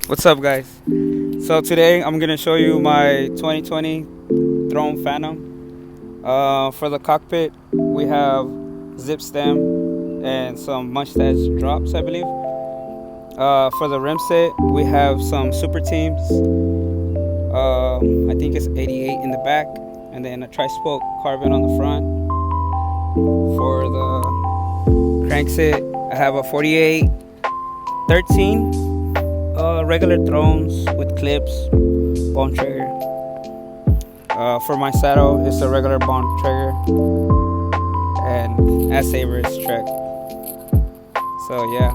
What's up, guys? So today I'm gonna show you my 2020 Throne Phantom. For the cockpit, we have zip stem and some mustache drops, I believe. For the rim set, we have some super teams. I think it's 88 in the back, and then a tri-spoke carbon on the front. For the crank set, I have a 48 13 regular thrones with clips, bone trigger. For my saddle, it's a regular bone trigger, and as saber is Trek. So yeah.